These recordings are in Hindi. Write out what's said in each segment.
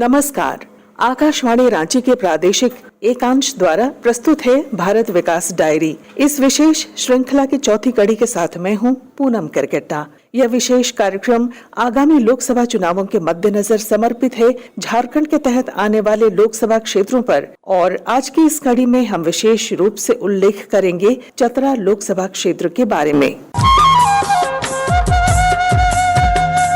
नमस्कार। आकाशवाणी रांची के प्रादेशिक एकांश द्वारा प्रस्तुत है भारत विकास डायरी। इस विशेष श्रृंखला की चौथी कड़ी के साथ मैं हूं पूनम करकेट्टा। यह विशेष कार्यक्रम आगामी लोकसभा चुनावों के मद्देनजर समर्पित है झारखंड के तहत आने वाले लोकसभा क्षेत्रों पर, और आज की इस कड़ी में हम विशेष रूप से उल्लेख करेंगे चतरा लोकसभा क्षेत्र के बारे में।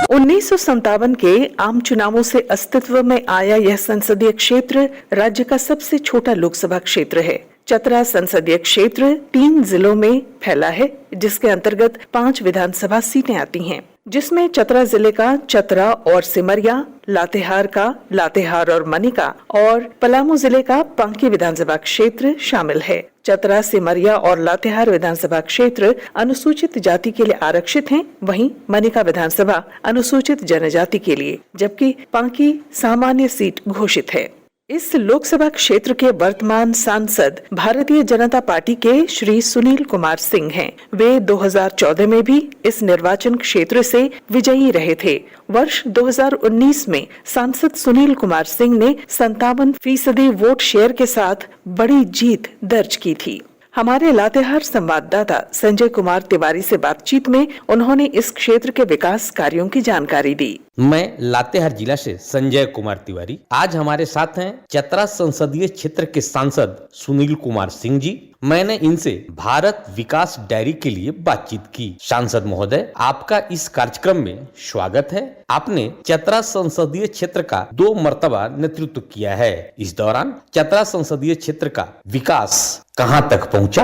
1957 के आम चुनावों से अस्तित्व में आया यह संसदीय क्षेत्र राज्य का सबसे छोटा लोकसभा क्षेत्र है। चतरा संसदीय क्षेत्र 3 जिलों में फैला है, जिसके अंतर्गत 5 विधानसभा सीटें आती हैं, जिसमें चतरा जिले का चतरा और सिमरिया, लातेहार का लातेहार और मनिका और पलामू जिले का पांकी विधानसभा क्षेत्र शामिल है। चतरा, सिमरिया और लातेहार विधानसभा क्षेत्र अनुसूचित जाति के लिए आरक्षित हैं, वहीं मनिका विधानसभा अनुसूचित जनजाति के लिए, जबकि पांकी सामान्य सीट घोषित है। इस लोकसभा क्षेत्र के वर्तमान सांसद भारतीय जनता पार्टी के श्री सुनील कुमार सिंह हैं। वे 2014 में भी इस निर्वाचन क्षेत्र से विजयी रहे थे। वर्ष 2019 में सांसद सुनील कुमार सिंह ने 57% वोट शेयर के साथ बड़ी जीत दर्ज की थी। हमारे लातेहार संवाददाता संजय कुमार तिवारी से बातचीत में उन्होंने इस क्षेत्र के विकास कार्यों की जानकारी दी। मैं लातेहार जिला से संजय कुमार तिवारी। आज हमारे साथ हैं चतरा संसदीय क्षेत्र के सांसद सुनील कुमार सिंह जी। मैंने इनसे भारत विकास डायरी के लिए बातचीत की। सांसद महोदय, आपका इस कार्यक्रम में स्वागत है। आपने चतरा संसदीय क्षेत्र का 2 मर्तबा नेतृत्व किया है। इस दौरान चतरा संसदीय क्षेत्र का विकास कहां तक पहुंचा?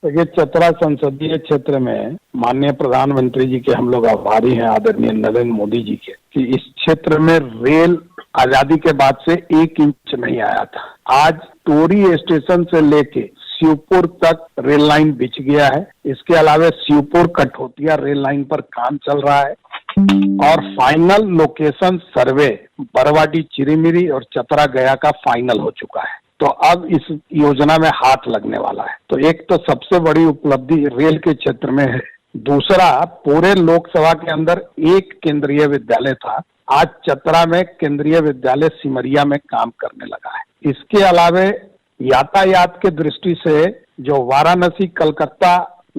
देखिए, चतरा संसदीय क्षेत्र में माननीय प्रधानमंत्री जी के हम लोग आभारी हैं, आदरणीय नरेंद्र मोदी जी के, कि इस क्षेत्र में रेल आजादी के बाद से 1 इंच नहीं आया था। आज टोरी स्टेशन से लेके शिवपुर तक रेल लाइन बिछ गया है। इसके अलावा शिवपुर कठोतिया रेल लाइन पर काम चल रहा है और फाइनल लोकेशन सर्वे बरवाडी, चिरीमिरी और चतरा गया का फाइनल हो चुका है। तो अब इस योजना में हाथ लगने वाला है। तो एक तो सबसे बड़ी उपलब्धि रेल के क्षेत्र में है। दूसरा, पूरे लोकसभा के अंदर 1 केंद्रीय विद्यालय था, आज चतरा में केंद्रीय विद्यालय सिमरिया में काम करने लगा है। इसके अलावा यातायात के दृष्टि से जो वाराणसी कलकत्ता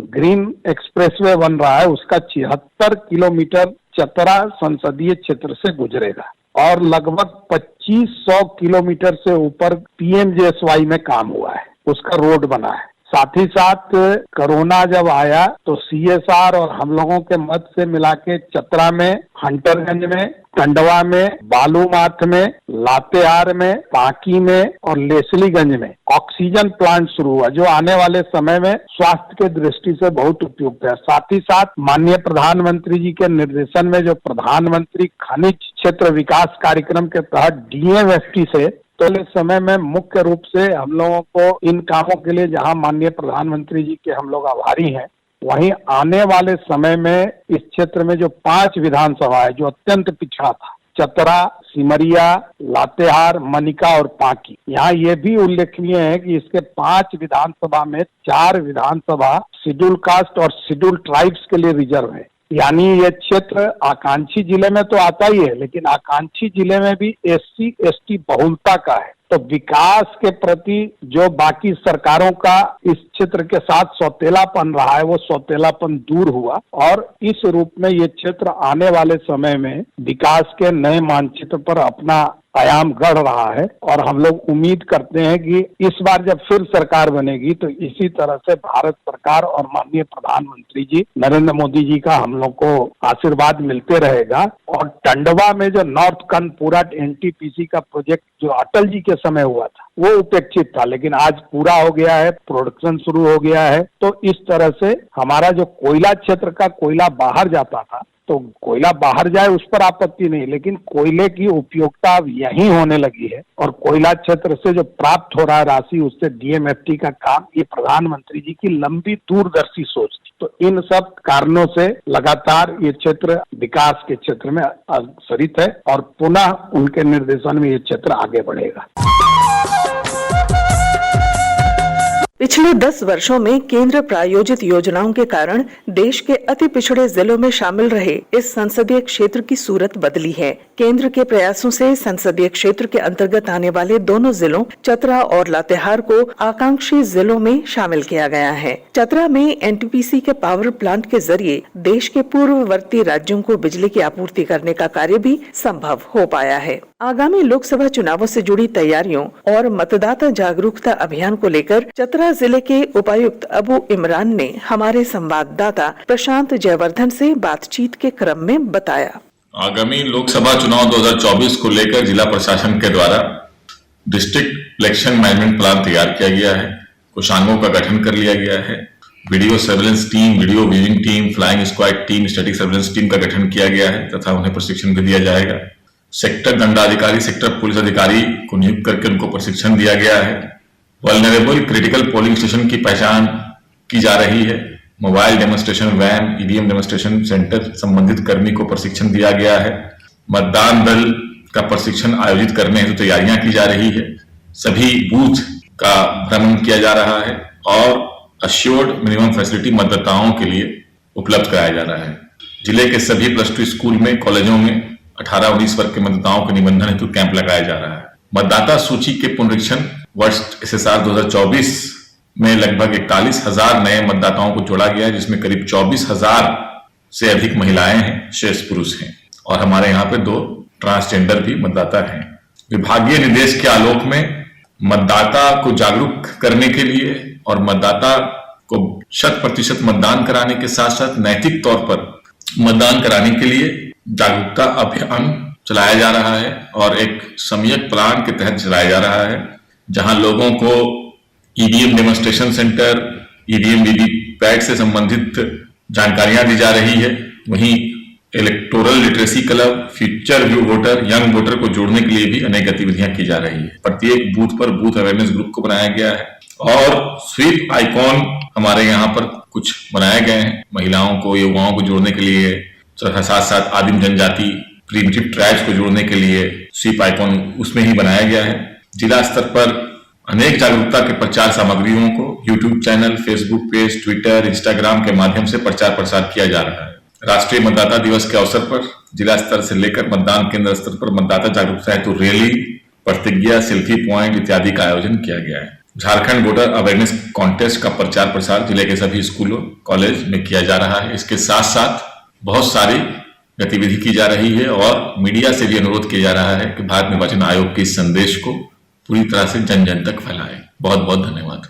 ग्रीन एक्सप्रेसवे बन रहा है, उसका 76 किलोमीटर चतरा संसदीय क्षेत्र से गुजरेगा और लगभग 2500 किलोमीटर से ऊपर PMJSY में काम हुआ है, उसका रोड बना है। साथ ही साथ कोरोना जब आया तो CSR और हम लोगों के मत से मिला के चतरा में, हंटरगंज में, टंडवा में, बालूमाथ में, लातेहार में, पांकी में और लेसलीगंज में ऑक्सीजन प्लांट शुरू हुआ, जो आने वाले समय में स्वास्थ्य के दृष्टि से बहुत उपयुक्त है। साथ ही साथ माननीय प्रधानमंत्री जी के निर्देशन में जो प्रधानमंत्री खनिज क्षेत्र विकास कार्यक्रम के तहत DMFT से तो इस समय में मुख्य रूप से हम लोगों को इन कामों के लिए, जहां माननीय प्रधानमंत्री जी के हम लोग आभारी हैं, वहीं आने वाले समय में इस क्षेत्र में जो 5 विधानसभा है जो अत्यंत पिछड़ा था, चतरा, सिमरिया, लातेहार, मनिका और पांकी, यहाँ ये भी उल्लेखनीय है कि इसके 5 विधानसभा में 4 विधानसभा शेड्यूल कास्ट और शेड्यूल ट्राइब्स के लिए रिजर्व है। यानी ये क्षेत्र आकांक्षी जिले में तो आता ही है, लेकिन आकांक्षी जिले में भी SC ST बहुलता का है। तो विकास के प्रति जो बाकी सरकारों का इस क्षेत्र के साथ सौतेलापन रहा है, वो सौतेलापन दूर हुआ और इस रूप में ये क्षेत्र आने वाले समय में विकास के नए मानचित्र पर अपना आयाम गढ़ रहा है। और हम लोग उम्मीद करते हैं कि इस बार जब फिर सरकार बनेगी तो इसी तरह से भारत सरकार और माननीय प्रधानमंत्री जी नरेंद्र मोदी जी का हम लोग को आशीर्वाद मिलते रहेगा। और टंडवा में जो नॉर्थ कर्णपुरा NTPC का प्रोजेक्ट जो अटल जी के समय हुआ था, वो उपेक्षित था, लेकिन आज पूरा हो गया है, प्रोडक्शन शुरू हो गया है। तो इस तरह से हमारा जो कोयला क्षेत्र का कोयला बाहर जाता था, तो कोयला बाहर जाए उस पर आपत्ति नहीं, लेकिन कोयले की उपयोगिता अब यहीं होने लगी है और कोयला क्षेत्र से जो प्राप्त हो रहा है राशि, उससे DMFT का काम, ये प्रधानमंत्री जी की लंबी दूरदर्शी सोच थी। तो इन सब कारणों से लगातार ये क्षेत्र विकास के क्षेत्र में अग्रसरित है और पुनः उनके निर्देशन में ये क्षेत्र आगे बढ़ेगा। पिछले 10 वर्षों में केंद्र प्रायोजित योजनाओं के कारण देश के अति पिछड़े जिलों में शामिल रहे इस संसदीय क्षेत्र की सूरत बदली है। केंद्र के प्रयासों से संसदीय क्षेत्र के अंतर्गत आने वाले दोनों जिलों चतरा और लातेहार को आकांक्षी जिलों में शामिल किया गया है। चतरा में एनटीपीसी के पावर प्लांट के जरिए देश के पूर्ववर्ती राज्यों को बिजली की आपूर्ति करने का कार्य भी संभव हो पाया है। आगामी लोकसभा चुनावों से जुड़ी तैयारियों और मतदाता जागरूकता अभियान को लेकर चतरा जिले के उपायुक्त अबू इमरान ने हमारे संवाददाता प्रशांत जयवर्धन से बातचीत के क्रम में बताया। आगामी लोकसभा चुनाव 2024 को लेकर जिला प्रशासन के द्वारा डिस्ट्रिक्ट इलेक्शन मैनेजमेंट प्लान तैयार किया गया है। कोषांगों का गठन कर लिया गया है। Video surveillance team, video wheezing team, flying squad team, static surveillance team का गठन किया गया है तथा उन्हें प्रशिक्षण भी दिया जाएगा। सेक्टर दंडाधिकारी, सेक्टर पुलिस अधिकारी को नियुक्त करके उनको प्रशिक्षण दिया गया है। वल्नरेबल क्रिटिकल पोलिंग स्टेशन की पहचान की जा रही है। Mobile demonstration van, EVM demonstration centre संबंधित कर्मी को प्रशिक्षण दिया गया है। मतदान दल का प्रशिक्षण आयोजित करने हेतु तैयारियां की जा रही है। सभी बूथ का भ्रमण किया जा रहा है और अश्योर्ड मिनिमम फैसिलिटी मतदाताओं के लिए उपलब्ध कराया जा रहा है। जिले के सभी +2 स्कूल में, कॉलेजों में 18-19 वर्ग के मतदाताओं के निबंधन हेतु कैंप लगाया जा रहा है। मतदाता सूची के पुनरीक्षण वर्ष SSR 2024 में लगभग 41,000 नए मतदाताओं को जोड़ा गया है, जिसमें करीब 24,000 से अधिक महिलाएं हैं, शेष पुरुष हैं और हमारे यहाँ पे 2 ट्रांसजेंडर भी मतदाता हैं। विभागीय निर्देश के आलोक में मतदाता को जागरूक करने के लिए और मतदाता को 100% मतदान कराने के साथ साथ नैतिक तौर पर मतदान कराने के लिए जागरूकता अभियान चलाया जा रहा है और एक सम्यक प्लान के तहत चलाया जा रहा है, जहां लोगों को EVM demonstration centre, EVM VVPAT से संबंधित जानकारियां दी जा रही है। वहीं electoral literacy club, future view voter, young voter को जोड़ने के लिए भी अनेक गतिविधियां की जा रही है। प्रत्येक बूथ पर बूथ अवेयरनेस ग्रुप को बनाया गया है और स्वीप आइकॉन हमारे यहाँ पर कुछ बनाए गए हैं महिलाओं को, युवाओं को जोड़ने के लिए, साथ साथ आदिम जनजाति प्रिमिटिव ट्राइब्स को जोड़ने के लिए स्वीप आइकॉन उसमें ही बनाया गया है। जिला स्तर पर अनेक जागरूकता के प्रचार सामग्रियों को YouTube channel, Facebook page, Twitter, Instagram के माध्यम से प्रचार प्रसार किया जा रहा है। राष्ट्रीय मतदाता दिवस के अवसर पर जिला स्तर से लेकर मतदान केंद्र स्तर पर मतदाता जागरूकता हेतु रैली, प्रतिज्ञा, सेल्फी पॉइंट इत्यादि का आयोजन किया गया है। झारखंड वोटर अवेयरनेस कॉन्टेस्ट का प्रचार प्रसार जिले के सभी स्कूलों, कॉलेज में किया जा रहा है। इसके साथ साथ बहुत सारी गतिविधि की जा रही है और मीडिया से भी अनुरोध किया जा रहा है कि भारत निर्वाचन आयोग के इस संदेश को पूरी तरह से जन जन तक फैलाएं। बहुत बहुत धन्यवाद।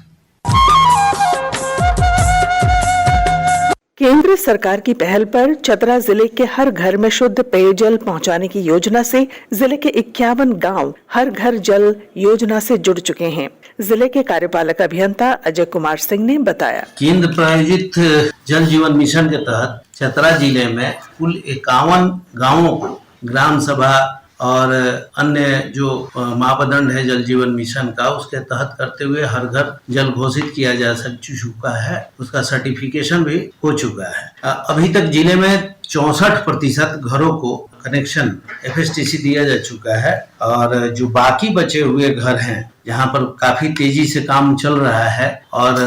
केंद्र सरकार की पहल पर चतरा जिले के हर घर में शुद्ध पेयजल पहुंचाने की योजना से जिले के 51 गांव हर घर जल योजना से जुड़ चुके हैं। जिले के कार्यपालक अभियंता अजय कुमार सिंह ने बताया। केंद्र प्रायोजित जल जीवन मिशन के तहत चतरा जिले में कुल 51 गांवों को ग्राम सभा और अन्य जो मापदंड है जल जीवन मिशन का, उसके तहत करते हुए हर घर जल घोषित किया जा चुका है। उसका सर्टिफिकेशन भी हो चुका है। अभी तक जिले में 64% घरों को कनेक्शन FSTC दिया जा चुका है और जो बाकी बचे हुए घर हैं, जहां पर काफी तेजी से काम चल रहा है और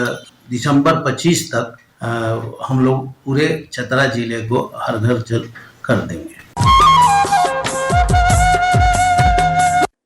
दिसंबर 25 तक हम लोग पूरे चतरा जिले को हर घर जल कर देंगे।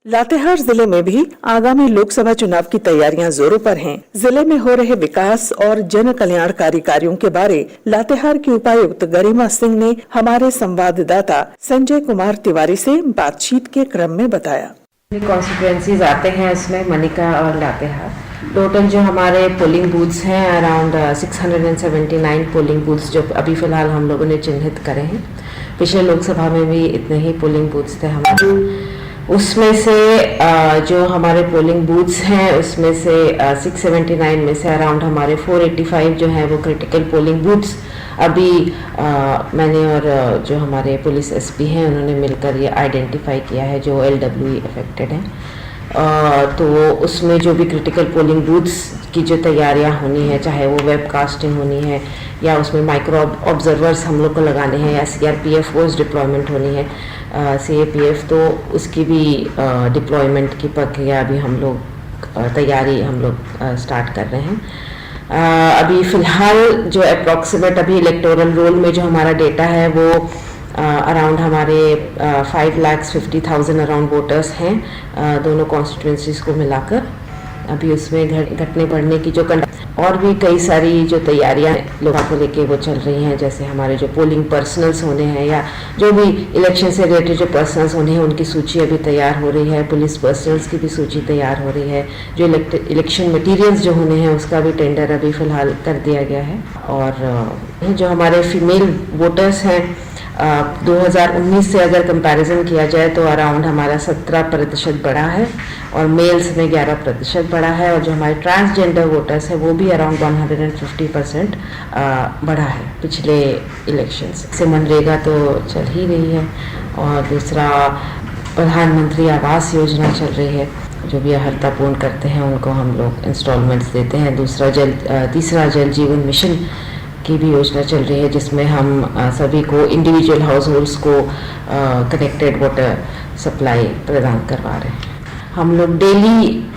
लातेहार जिले में भी आगामी लोकसभा चुनाव की तैयारियां जोरों पर हैं। जिले में हो रहे विकास और जन कल्याणकारी कार्यों के बारे लातेहार की उपायुक्त गरिमा सिंह ने हमारे संवाददाता संजय कुमार तिवारी से बातचीत के क्रम में बताया। कॉन्स्टिट्यूएंसीज आते हैं इसमें, मनिका और लातेहार। टोटल जो हमारे पोलिंग बूथ्स हैं अराउंड 679 पोलिंग बूथ्स जो अभी फिलहाल हम लोगों ने चिन्हित करे हैं। पिछले लोकसभा में भी इतने ही पोलिंग बूथ्स थे हमारे। उसमें से जो हमारे पोलिंग बूथ्स हैं उसमें से 679 में से अराउंड हमारे 485 जो हैं वो क्रिटिकल पोलिंग बूथ्स अभी मैंने और जो हमारे पुलिस SP हैं उन्होंने मिलकर ये आइडेंटिफाई किया है जो LWE अफेक्टेड हैं। तो उसमें जो भी क्रिटिकल पोलिंग बूथ्स की जो तैयारियां होनी है, चाहे वो वेबकास्टिंग होनी है या उसमें माइक्रो ऑब्जर्वर्स हम लोग को लगाने हैं या CRPF फोर्स डिप्लॉयमेंट होनी है, CAPF, तो उसकी भी डिप्लॉयमेंट की प्रक्रिया अभी हम लोग तैयारी हम लोग स्टार्ट कर रहे हैं। अभी फ़िलहाल जो अप्रॉक्सीमेट अभी इलेक्टोरल रोल में जो हमारा डेटा है वो अराउंड हमारे 5,50,000 अराउंड वोटर्स हैं दोनों कॉन्स्टिट्यूंसीज को मिलाकर। अभी उसमें घटने बढ़ने की जो और भी कई सारी जो तैयारियां लोगों को लेके वो चल रही हैं, जैसे हमारे जो पोलिंग पर्सनल्स होने हैं या जो भी इलेक्शन से रिलेटेड जो पर्सनल्स होने हैं उनकी सूची अभी तैयार हो रही है, पुलिस पर्सनल्स की भी सूची तैयार हो रही है, जो इलेक्शन मटेरियल्स जो होने हैं उसका भी टेंडर अभी फ़िलहाल कर दिया गया है। और जो हमारे फीमेल वोटर्स हैं 2019 से अगर कंपैरिजन किया जाए तो अराउंड हमारा 17% बढ़ा है और मेल्स में 11% बढ़ा है, और जो हमारे ट्रांसजेंडर वोटर्स है वो भी अराउंड 150% बढ़ा है पिछले इलेक्शंस से। मनरेगा तो चल ही रही है, और दूसरा प्रधानमंत्री आवास योजना चल रही है, जो भी अर्हता पूर्ण करते हैं उनको हम लोग इंस्टॉलमेंट्स देते हैं। तीसरा जल जीवन मिशन की भी योजना चल रही है, जिसमें हम सभी को इंडिविजुअल हाउस होल्ड्स को कनेक्टेड वाटर सप्लाई प्रदान करवा रहे हैं। हम लोग डेली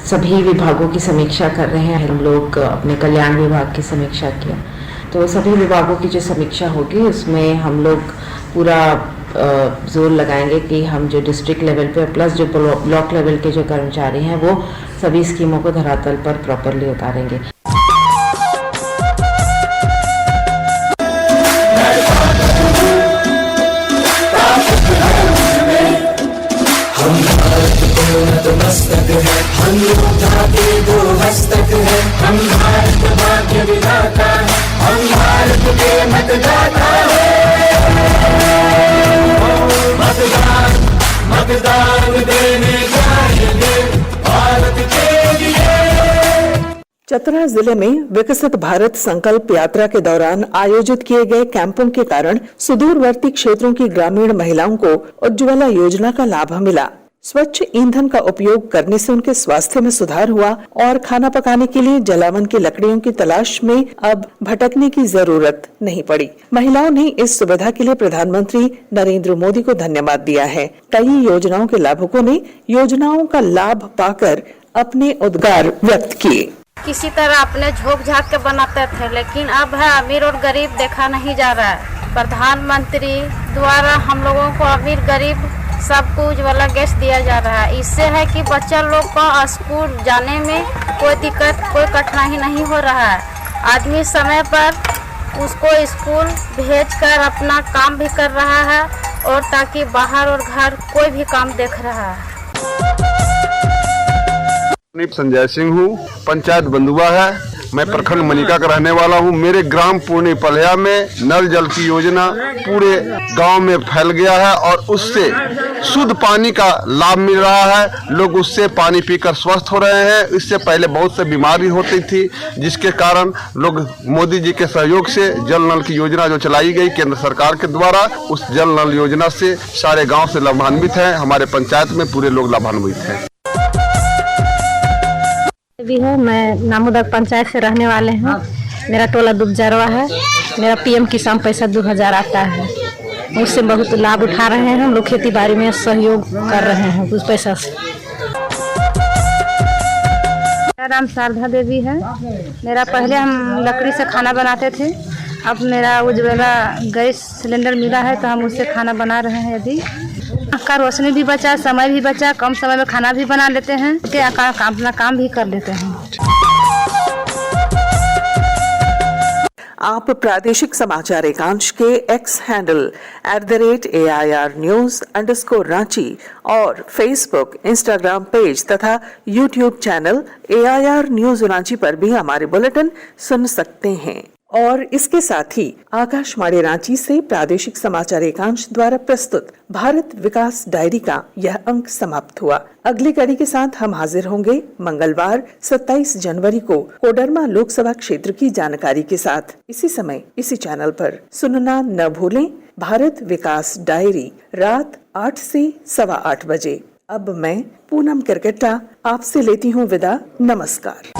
सभी विभागों की समीक्षा कर रहे हैं। हम लोग अपने कल्याण विभाग की समीक्षा किया, तो सभी विभागों की जो समीक्षा होगी उसमें हम लोग पूरा जोर लगाएंगे कि हम जो डिस्ट्रिक्ट लेवल पे प्लस जो ब्लॉक लेवल के जो कर्मचारी हैं वो सभी स्कीमों को धरातल पर प्रॉपरली उतारेंगे। नतमस्तक है हम योद्धा के दो हस्तक है, हम भारत भाग्य विधाता है, हम भारत के मतदाता है। मतदान मतदान देने जाएंगे भारत के लिए। चतरा जिले में विकसित भारत संकल्प यात्रा के दौरान आयोजित किए गए कैंपों के कारण सुदूरवर्ती क्षेत्रों की ग्रामीण महिलाओं को उज्ज्वला योजना का लाभ मिला। स्वच्छ ईंधन का उपयोग करने से उनके स्वास्थ्य में सुधार हुआ और खाना पकाने के लिए जलावन की लकड़ियों की तलाश में अब भटकने की जरूरत नहीं पड़ी। महिलाओं ने इस सुविधा के लिए प्रधानमंत्री नरेंद्र मोदी को धन्यवाद दिया है। कई योजनाओं के लाभुकों ने योजनाओं का लाभ पाकर अपने उद्गार व्यक्त किए। किसी तरह अपने झोंक झाँक के बनाते थे, लेकिन अब है अमीर और गरीब देखा नहीं जा रहा है। प्रधानमंत्री द्वारा हम लोगों को अमीर गरीब सबको उज्ज्वला गैस दिया जा रहा है। इससे है कि बच्चा लोग को स्कूल जाने में कोई दिक्कत कोई कठिनाई नहीं हो रहा है। आदमी समय पर उसको स्कूल भेजकर अपना काम भी कर रहा है, और ताकि बाहर और घर कोई भी काम देख रहा है। संजय सिंह हूँ, पंचायत बंदुआ है। मैं प्रखंड मनिका का रहने वाला हूँ। मेरे ग्राम पूर्णी पलिया में नल जल की योजना पूरे गांव में फैल गया है और उससे शुद्ध पानी का लाभ मिल रहा है। लोग उससे पानी पीकर स्वस्थ हो रहे हैं। इससे पहले बहुत से बीमारी होती थी, जिसके कारण लोग मोदी जी के सहयोग से जल नल की योजना जो चलाई गई केंद्र सरकार के द्वारा, उस जल नल योजना से सारे गाँव से लाभान्वित हैं। हमारे पंचायत में पूरे लोग लाभान्वित हैं। भी है, मैं नामोदक पंचायत से रहने वाले हैं। मेरा टोला दुबजरवा है। मेरा पीएम किसान पैसा 2000 आता है, उससे बहुत लाभ उठा रहे हैं। हम लोग खेती बाड़ी में सहयोग कर रहे हैं उस पैसा से। मेरा नाम शारदा देवी है। मेरा पहले हम लकड़ी से खाना बनाते थे, अब मेरा उज्ज्वला गैस सिलेंडर मिला है तो हम उससे खाना बना रहे हैं। अभी का रोशनी भी बचा, समय भी बचा, कम समय में खाना भी बना लेते हैं, अपना काम भी कर लेते हैं। आप प्रादेशिक समाचार एकांश के एक्स हैंडल @AIR News_Ranchi और फेसबुक, इंस्टाग्राम पेज तथा YouTube channel AIR News Ranchi पर भी हमारे बुलेटिन सुन सकते हैं। और इसके साथ ही आकाशवाणी रांची से प्रादेशिक समाचार एकांश द्वारा प्रस्तुत भारत विकास डायरी का यह अंक समाप्त हुआ। अगली कड़ी के साथ हम हाजिर होंगे मंगलवार 27 जनवरी को कोडरमा लोकसभा क्षेत्र की जानकारी के साथ, इसी समय इसी चैनल पर। सुनना न भूलें भारत विकास डायरी, रात 8 से 8:15 बजे। अब मैं पूनम किरकेट्टा आपसे लेती हूँ विदा। नमस्कार।